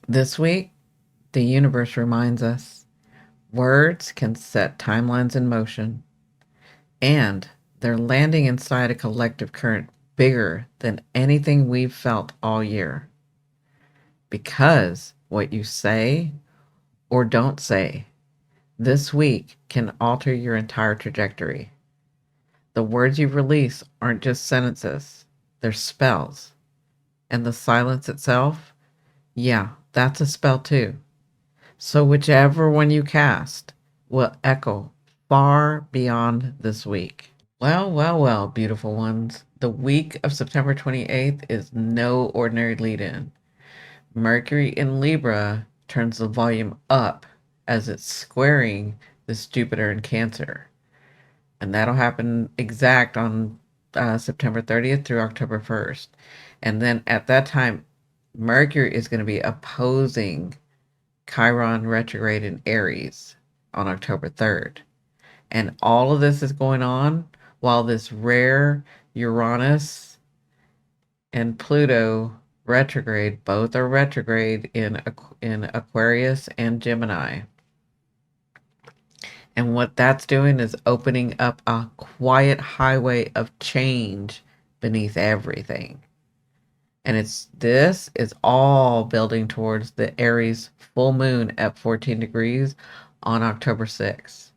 This week, the universe reminds us words can set timelines in motion, and they're landing inside a collective current bigger than anything we've felt all year. Because what you say or don't say this week can alter your entire trajectory. The words you release aren't just sentences, they're spells. And the silence itself, yeah, that's a spell too. So whichever one you cast will echo far beyond this week. Well, well, well, beautiful ones. The week of September 28th is no ordinary lead in. Mercury in Libra turns the volume up as it's squaring this Jupiter in Cancer. And that'll happen exact on September 30th through October 1st. And then at that time, Mercury is going to be opposing Chiron retrograde in Aries on October 3rd. And all of this is going on while this rare Uranus and Pluto retrograde, both are retrograde in Aquarius and Gemini. And what that's doing is opening up a quiet highway of change beneath everything. And this is all building towards the Aries full moon at 14 degrees on October 6th.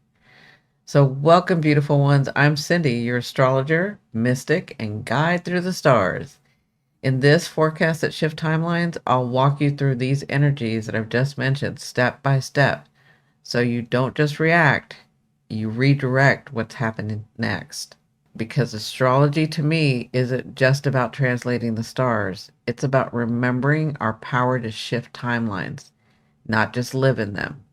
So welcome, beautiful ones. I'm Cindi, your astrologer, mystic, and guide through the stars. In this forecast that shift timelines, I'll walk you through these energies that I've just mentioned step by step. So you don't just react, you redirect what's happening next. Because astrology to me isn't just about translating the stars, it's about remembering our power to shift timelines, not just live in them.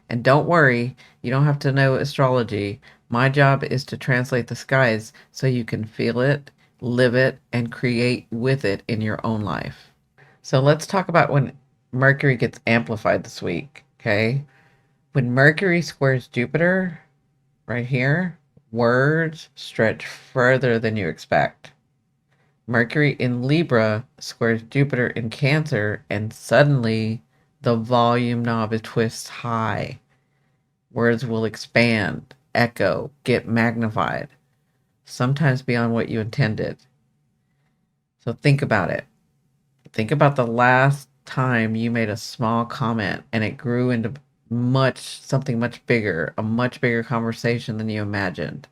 And don't worry, you don't have to know astrology. My job is to translate the skies so you can feel it, live it, and create with it in your own life. So let's talk about when Mercury gets amplified this week, okay? When Mercury squares Jupiter, right here, words stretch further than you expect. Mercury in Libra squares Jupiter in Cancer, and suddenly the volume knob is twists high. Words will expand, echo, get magnified, sometimes beyond what you intended. So think about it. Think about the last time you made a small comment and it grew into something much bigger, a much bigger conversation than you imagined.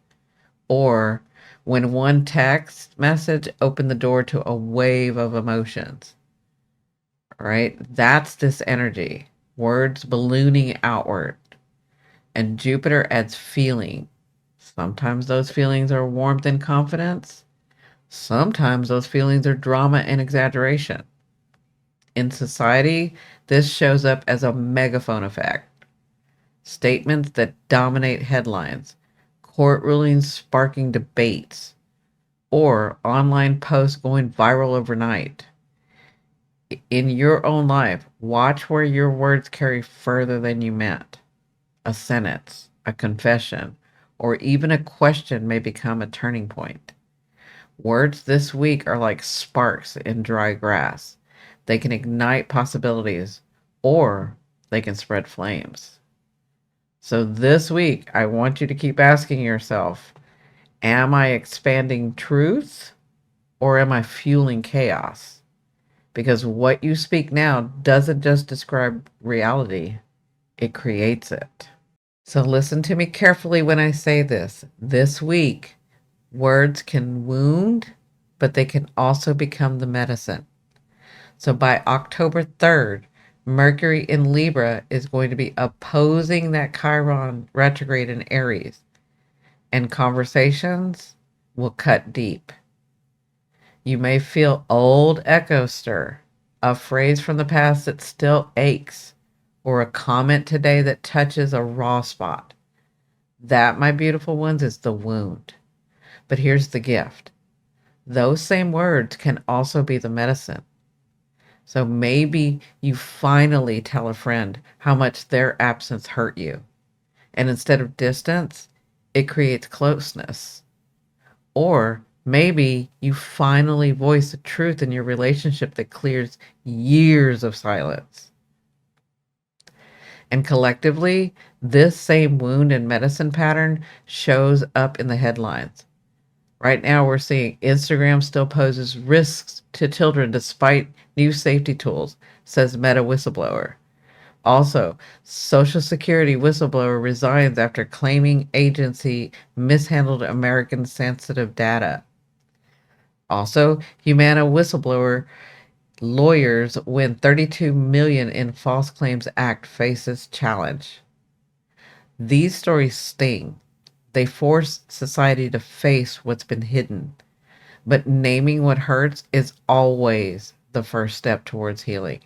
Or when one text message opened the door to a wave of emotions. All right? That's this energy. Words ballooning outward. And Jupiter adds feeling. Sometimes those feelings are warmth and confidence. Sometimes those feelings are drama and exaggeration. In society, this shows up as a megaphone effect. Statements that dominate headlines, court rulings sparking debates, or online posts going viral overnight. In your own life, watch where your words carry further than you meant. A sentence, a confession, or even a question may become a turning point. Words this week are like sparks in dry grass. They can ignite possibilities, or they can spread flames. So this week, I want you to keep asking yourself, am I expanding truth or am I fueling chaos? Because what you speak now doesn't just describe reality, it creates it. So listen to me carefully when I say this. This week, words can wound, but they can also become the medicine. So by October 3rd, Mercury in Libra is going to be opposing that Chiron retrograde in Aries, and conversations will cut deep. You may feel old echo stir, a phrase from the past that still aches, or a comment today that touches a raw spot. That, my beautiful ones, is the wound. But here's the gift. Those same words can also be the medicine. So maybe you finally tell a friend how much their absence hurt you. And instead of distance, it creates closeness. Or maybe you finally voice the truth in your relationship that clears years of silence. And collectively, this same wound and medicine pattern shows up in the headlines. Right now, we're seeing Instagram still poses risks to children despite new safety tools, says Meta whistleblower. Also, Social Security whistleblower resigns after claiming agency mishandled American sensitive data. Also, Humana whistleblower lawyers win 32 million in False Claims Act faces challenge. These stories sting. They force society to face what's been hidden. But naming what hurts is always the first step towards healing.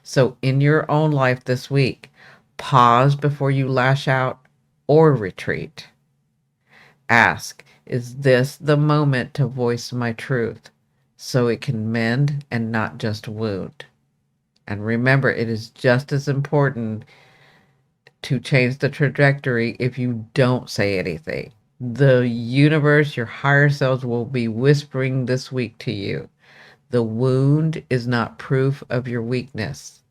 So, in your own life this week, pause before you lash out or retreat. Ask, is this the moment to voice my truth so it can mend and not just wound? And remember, it is just as important to change the trajectory if you don't say anything. The universe, your higher selves will be whispering this week to you. The wound is not proof of your weakness.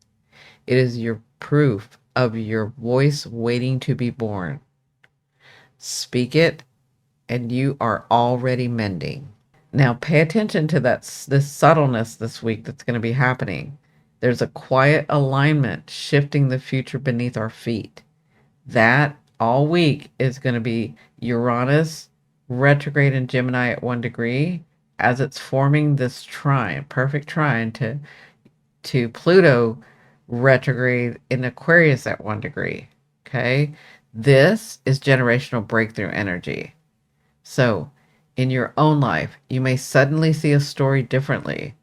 It is your proof of your voice waiting to be born. Speak it, and you are already mending. Now, pay attention to this subtleness this week that's going to be happening. There's a quiet alignment shifting the future beneath our feet. That all week is going to be Uranus retrograde in Gemini at 1 degree as it's forming this trine, perfect trine to Pluto retrograde in Aquarius at 1 degree. Okay. This is generational breakthrough energy. So, in your own life, you may suddenly see a story differently,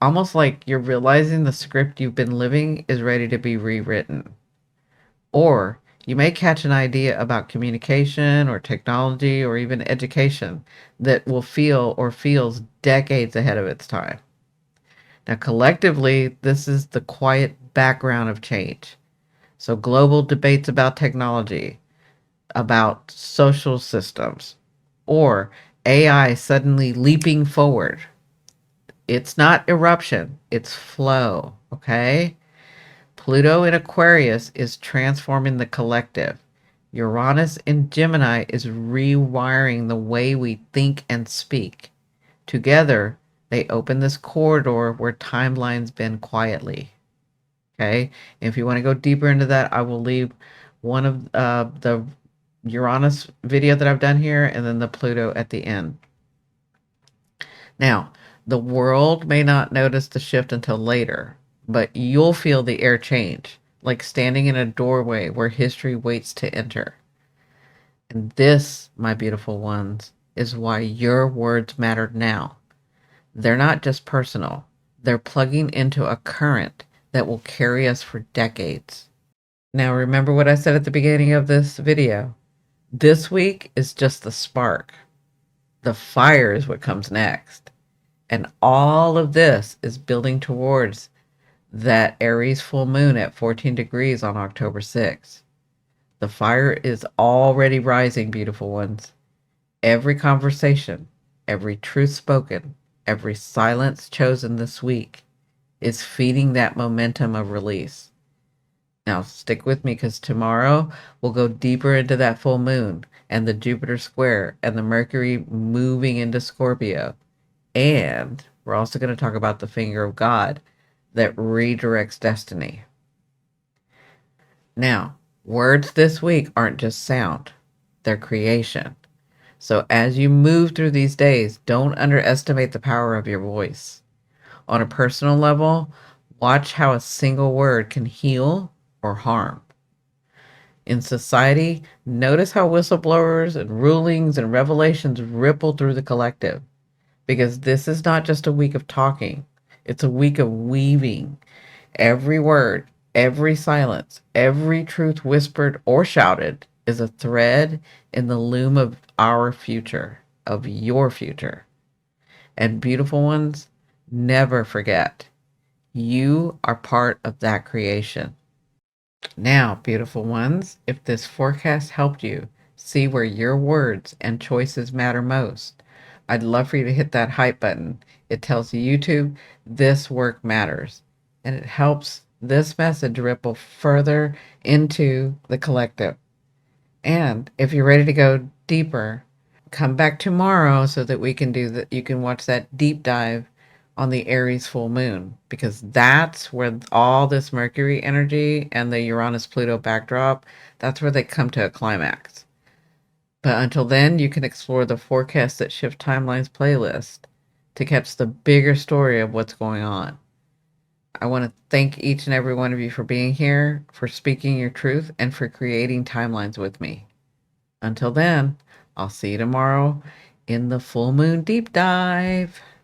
almost like you're realizing the script you've been living is ready to be rewritten. Or you may catch an idea about communication or technology or even education that will feel or feels decades ahead of its time. Now, collectively, this is the quiet background of change. So, global debates about technology, about social systems, or AI suddenly leaping forward. It's not eruption, it's flow, okay? Pluto in Aquarius is transforming the collective. Uranus in Gemini is rewiring the way we think and speak. Together, they open this corridor where timelines bend quietly. Okay? If you want to go deeper into that, I will leave one of the Uranus video that I've done here and then the Pluto at the end. Now, the world may not notice the shift until later, but you'll feel the air change, like standing in a doorway where history waits to enter. And this, my beautiful ones, is why your words matter now. They're not just personal, they're plugging into a current that will carry us for decades. Now, remember what I said at the beginning of this video. This week is just the spark. The fire is what comes next. And all of this is building towards that Aries full moon at 14 degrees on October 6th. The fire is already rising, beautiful ones. Every conversation, every truth spoken, every silence chosen this week is feeding that momentum of release. Now, stick with me because tomorrow we'll go deeper into that full moon and the Jupiter square and the Mercury moving into Scorpio. And we're also going to talk about the finger of God that redirects destiny. Now, words this week aren't just sound, they're creation. So as you move through these days, don't underestimate the power of your voice. On a personal level, watch how a single word can heal or harm. In society, notice how whistleblowers and rulings and revelations ripple through the collective. Because this is not just a week of talking, it's a week of weaving. Every word, every silence, every truth whispered or shouted is a thread in the loom of our future, of your future. And beautiful ones, never forget, you are part of that creation. Now, beautiful ones, if this forecast helped you see where your words and choices matter most, I'd love for you to hit that hype button. It tells YouTube this work matters, and it helps this message ripple further into the collective. And if you're ready to go deeper, come back tomorrow so that we can do that. You can watch that deep dive on the Aries full moon, because that's where all this Mercury energy and the Uranus Pluto backdrop, that's where they come to a climax. But until then, you can explore the Forecast That Shift Timelines playlist to catch the bigger story of what's going on. I want to thank each and every one of you for being here, for speaking your truth, and for creating timelines with me. Until then, I'll see you tomorrow in the full moon deep dive.